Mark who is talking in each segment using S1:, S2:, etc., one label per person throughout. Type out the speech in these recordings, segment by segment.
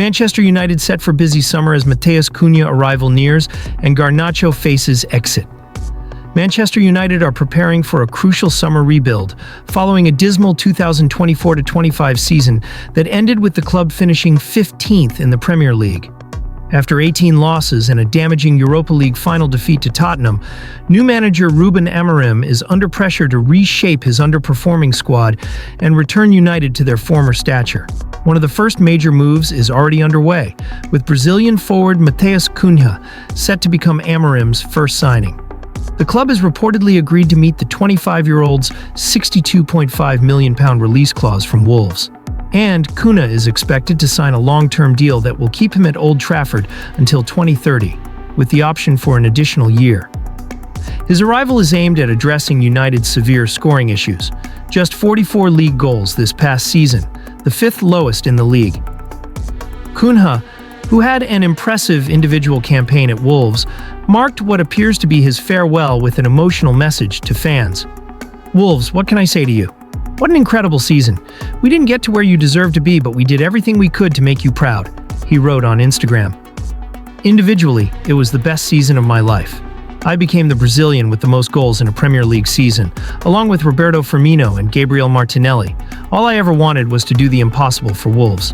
S1: Manchester United set for busy summer as Matheus Cunha arrival nears and Garnacho faces exit. Manchester United are preparing for a crucial summer rebuild, following a dismal 2024-25 season that ended with the club finishing 15th in the Premier League. After 18 losses and a damaging Europa League final defeat to Tottenham, new manager Ruben Amorim is under pressure to reshape his underperforming squad and return United to their former stature. One of the first major moves is already underway, with Brazilian forward Matheus Cunha set to become Amorim's first signing. The club has reportedly agreed to meet the 25-year-old's £62.5 million release clause from Wolves. And Cunha is expected to sign a long-term deal that will keep him at Old Trafford until 2030, with the option for an additional year. His arrival is aimed at addressing United's severe scoring issues. Just 44 league goals this past season, the fifth lowest in the league. Cunha, who had an impressive individual campaign at Wolves, marked what appears to be his farewell with an emotional message to fans. "Wolves, what can I say to you? What an incredible season. We didn't get to where you deserve to be, but we did everything we could to make you proud," he wrote on Instagram. "Individually, it was the best season of my life. I became the Brazilian with the most goals in a Premier League season, along with Roberto Firmino and Gabriel Martinelli. All I ever wanted was to do the impossible for Wolves."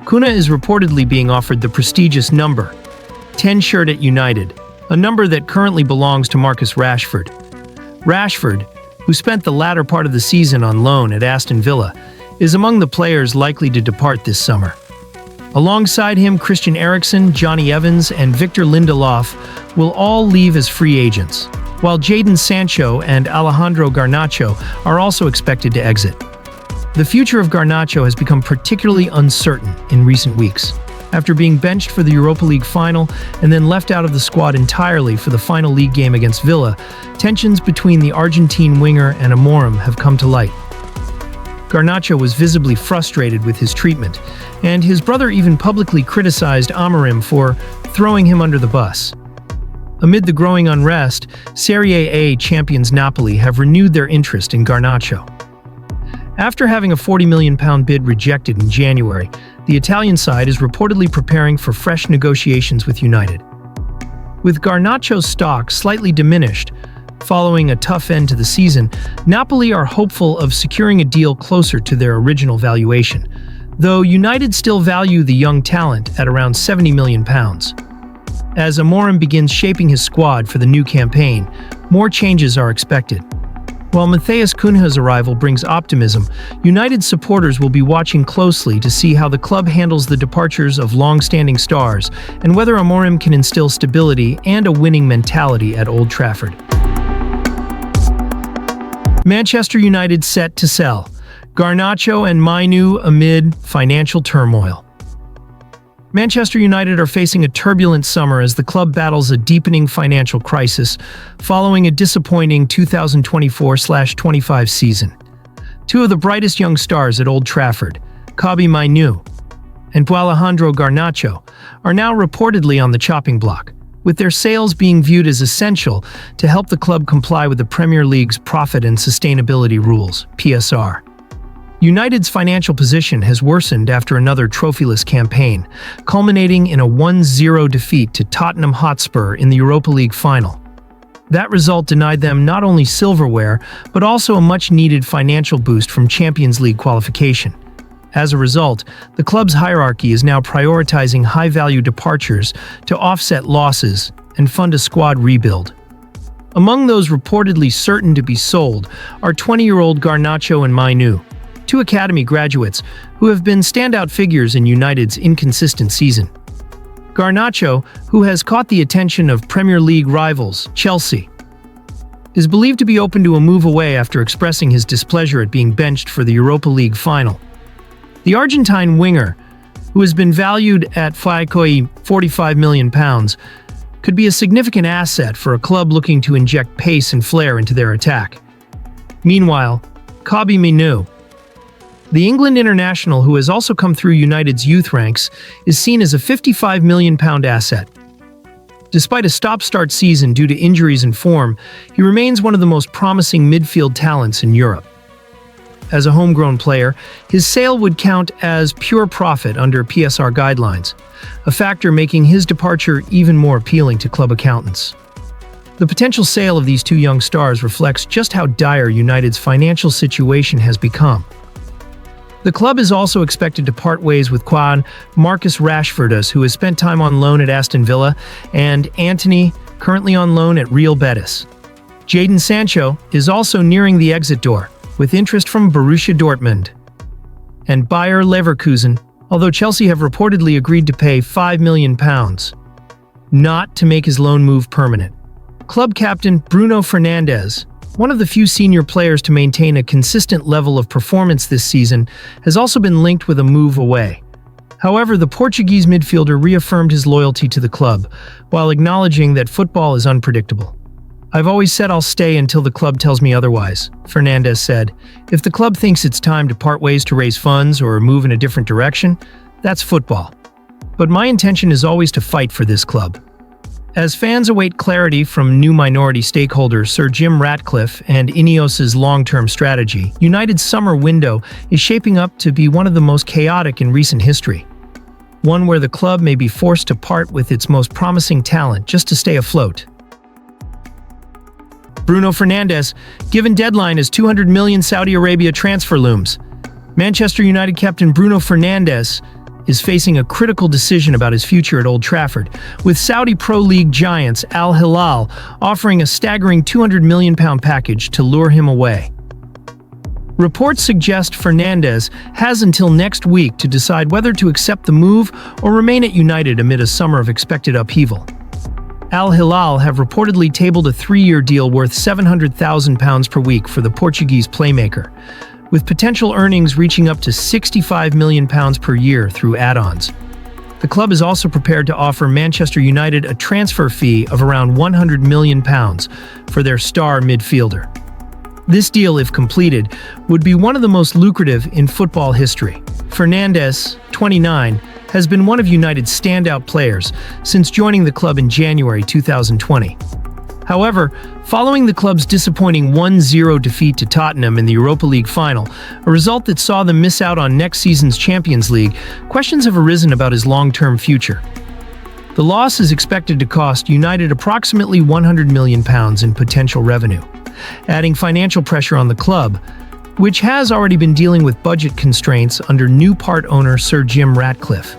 S1: Cunha is reportedly being offered the prestigious number 10 shirt at United, a number that currently belongs to Marcus Rashford. Rashford, who spent the latter part of the season on loan at Aston Villa, is among the players likely to depart this summer. Alongside him, Christian Eriksen, Johnny Evans, and Victor Lindelof will all leave as free agents, while Jadon Sancho and Alejandro Garnacho are also expected to exit. The future of Garnacho has become particularly uncertain in recent weeks. After being benched for the Europa League final and then left out of the squad entirely for the final league game against Villa, tensions between the Argentine winger and Amorim have come to light. Garnacho was visibly frustrated with his treatment, and his brother even publicly criticized Amorim for throwing him under the bus. Amid the growing unrest, Serie A champions Napoli have renewed their interest in Garnacho. After having a £40 million bid rejected in January, the Italian side is reportedly preparing for fresh negotiations with United. With Garnacho's stock slightly diminished following a tough end to the season, Napoli are hopeful of securing a deal closer to their original valuation, though United still value the young talent at around £70 million. As Amorim begins shaping his squad for the new campaign, more changes are expected. While Matheus Cunha's arrival brings optimism, United supporters will be watching closely to see how the club handles the departures of long-standing stars and whether Amorim can instill stability and a winning mentality at Old Trafford. Manchester United set to sell Garnacho and Mainu amid financial turmoil. Manchester United are facing a turbulent summer as the club battles a deepening financial crisis following a disappointing 2024-25 season. Two of the brightest young stars at Old Trafford, Kobbie Mainoo and Alejandro Garnacho, are now reportedly on the chopping block, with their sales being viewed as essential to help the club comply with the Premier League's Profit and Sustainability Rules, PSR. United's financial position has worsened after another trophyless campaign, culminating in a 1-0 defeat to Tottenham Hotspur in the Europa League final. That result denied them not only silverware, but also a much-needed financial boost from Champions League qualification. As a result, the club's hierarchy is now prioritizing high-value departures to offset losses and fund a squad rebuild. Among those reportedly certain to be sold are 20-year-old Garnacho and Mainoo, two academy graduates who have been standout figures in United's inconsistent season. Garnacho, who has caught the attention of Premier League rivals Chelsea, is believed to be open to a move away after expressing his displeasure at being benched for the Europa League final. The Argentine winger, who has been valued at £45 million, could be a significant asset for a club looking to inject pace and flair into their attack. Meanwhile, Kobbie Mainoo, the England international who has also come through United's youth ranks, is seen as a £55 million asset. Despite a stop-start season due to injuries and form, he remains one of the most promising midfield talents in Europe. as a homegrown player, his sale would count as pure profit under PSR guidelines, a factor making his departure even more appealing to club accountants. The potential sale of these two young stars reflects just how dire United's financial situation has become. The club is also expected to part ways with Juan Marcus Rashford, who has spent time on loan at Aston Villa, and Antony, currently on loan at Real Betis. Jadon Sancho is also nearing the exit door, with interest from Borussia Dortmund and Bayer Leverkusen, although Chelsea have reportedly agreed to pay £5 million, not to make his loan move permanent. Club captain Bruno Fernandes, one of the few senior players to maintain a consistent level of performance this season, has also been linked with a move away. However, the Portuguese midfielder reaffirmed his loyalty to the club, while acknowledging that football is unpredictable. "I've always said I'll stay until the club tells me otherwise," Fernandes said. "If the club thinks it's time to part ways to raise funds or move in a different direction, that's football. But my intention is always to fight for this club." As fans await clarity from new minority stakeholders Sir Jim Ratcliffe and Ineos's long-term strategy, United's summer window is shaping up to be one of the most chaotic in recent history. One where the club may be forced to part with its most promising talent just to stay afloat. Bruno Fernandes, given deadline as 200 million Saudi Arabia transfer looms. Manchester United captain Bruno Fernandes is facing a critical decision about his future at Old Trafford, with Saudi Pro League giants Al Hilal offering a staggering £200 million package to lure him away. Reports suggest Fernandes has until next week to decide whether to accept the move or remain at United amid a summer of expected upheaval. Al Hilal have reportedly tabled a 3-year deal worth £700,000 per week for the Portuguese playmaker, with potential earnings reaching up to £65 million per year through add-ons. The club is also prepared to offer Manchester United a transfer fee of around £100 million for their star midfielder. This deal, if completed, would be one of the most lucrative in football history. Fernandes, 29, has been one of United's standout players since joining the club in January 2020. However, following the club's disappointing 1-0 defeat to Tottenham in the Europa League final, a result that saw them miss out on next season's Champions League, questions have arisen about his long-term future. The loss is expected to cost United approximately £100 million in potential revenue, adding financial pressure on the club, which has already been dealing with budget constraints under new part owner Sir Jim Ratcliffe.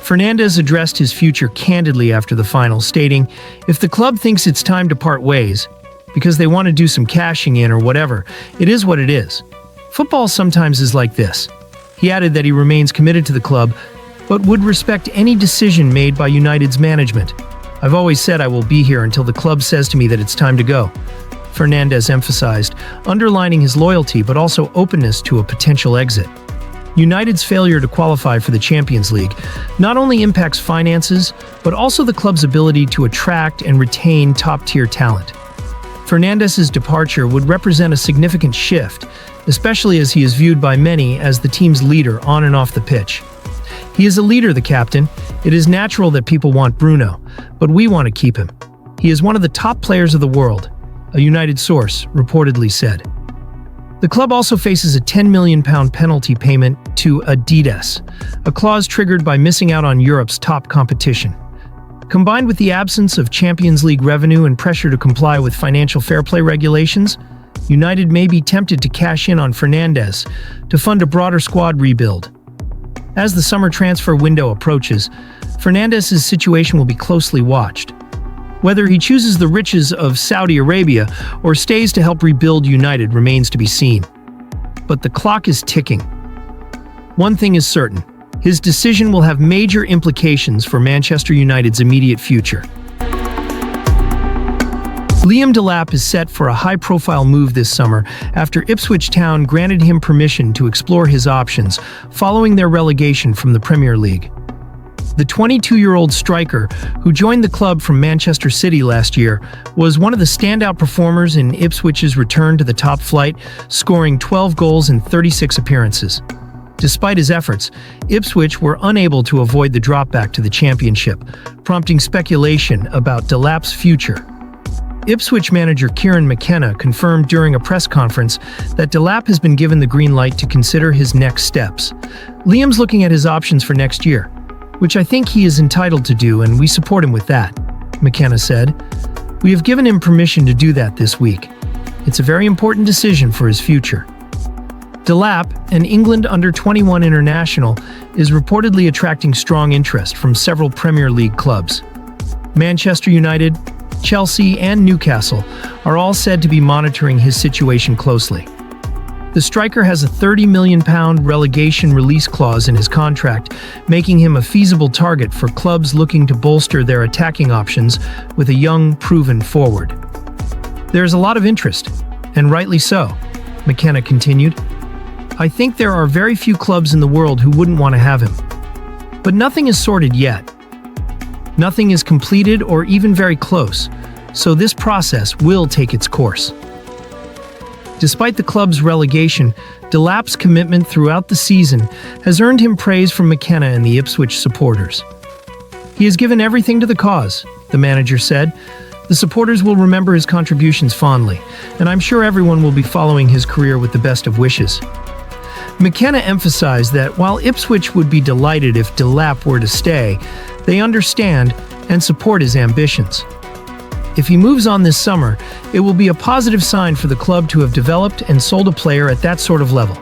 S1: Fernandes addressed his future candidly after the final, stating, "If the club thinks it's time to part ways, because they want to do some cashing in or whatever, it is what it is. Football sometimes is like this." He added that he remains committed to the club, but would respect any decision made by United's management. "I've always said I will be here until the club says to me that it's time to go," Fernandes emphasized, underlining his loyalty but also openness to a potential exit. United's failure to qualify for the Champions League not only impacts finances, but also the club's ability to attract and retain top-tier talent. Fernandes' departure would represent a significant shift, especially as he is viewed by many as the team's leader on and off the pitch. "He is a leader, the captain. It is natural that people want Bruno, but we want to keep him. He is one of the top players of the world," a United source reportedly said. The club also faces a £10 million penalty payment to Adidas, a clause triggered by missing out on Europe's top competition. Combined with the absence of Champions League revenue and pressure to comply with financial fair play regulations, United may be tempted to cash in on Fernandes to fund a broader squad rebuild. As the summer transfer window approaches, Fernandes' situation will be closely watched. Whether he chooses the riches of Saudi Arabia or stays to help rebuild United remains to be seen. But the clock is ticking. One thing is certain: his decision will have major implications for Manchester United's immediate future. Liam Delap is set for a high-profile move this summer after Ipswich Town granted him permission to explore his options following their relegation from the Premier League. The 22-year-old striker, who joined the club from Manchester City last year, was one of the standout performers in Ipswich's return to the top flight, scoring 12 goals in 36 appearances. Despite his efforts, Ipswich were unable to avoid the drop back to the Championship, prompting speculation about Delap's future. Ipswich manager Kieran McKenna confirmed during a press conference that Delap has been given the green light to consider his next steps. Liam's looking at his options for next year, which I think he is entitled to do, and we support him with that, McKenna said. We have given him permission to do that this week. It's a very important decision for his future. Delap, an England under-21 international, is reportedly attracting strong interest from several Premier League clubs. Manchester United, Chelsea, and Newcastle are all said to be monitoring his situation closely. The striker has a £30 million relegation release clause in his contract, making him a feasible target for clubs looking to bolster their attacking options with a young, proven forward. There's a lot of interest, and rightly so, McKenna continued. I think there are very few clubs in the world who wouldn't want to have him. But nothing is sorted yet. Nothing is completed or even very close, so this process will take its course. Despite the club's relegation, Delap's commitment throughout the season has earned him praise from McKenna and the Ipswich supporters. He has given everything to the cause, the manager said. The supporters will remember his contributions fondly, and I'm sure everyone will be following his career with the best of wishes. McKenna emphasized that while Ipswich would be delighted if Delap were to stay, they understand and support his ambitions. If he moves on this summer, it will be a positive sign for the club to have developed and sold a player at that sort of level.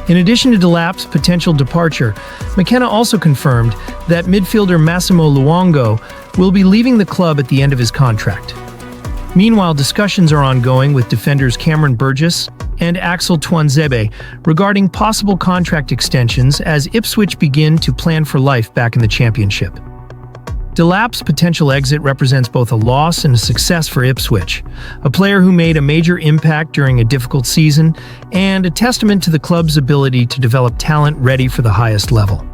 S1: In addition to Delap's potential departure, McKenna also confirmed that midfielder Massimo Luongo will be leaving the club at the end of his contract. Meanwhile, discussions are ongoing with defenders Cameron Burgess and Axel Tuanzebe regarding possible contract extensions as Ipswich begin to plan for life back in the Championship. Delap's potential exit represents both a loss and a success for Ipswich, a player who made a major impact during a difficult season, and a testament to the club's ability to develop talent ready for the highest level.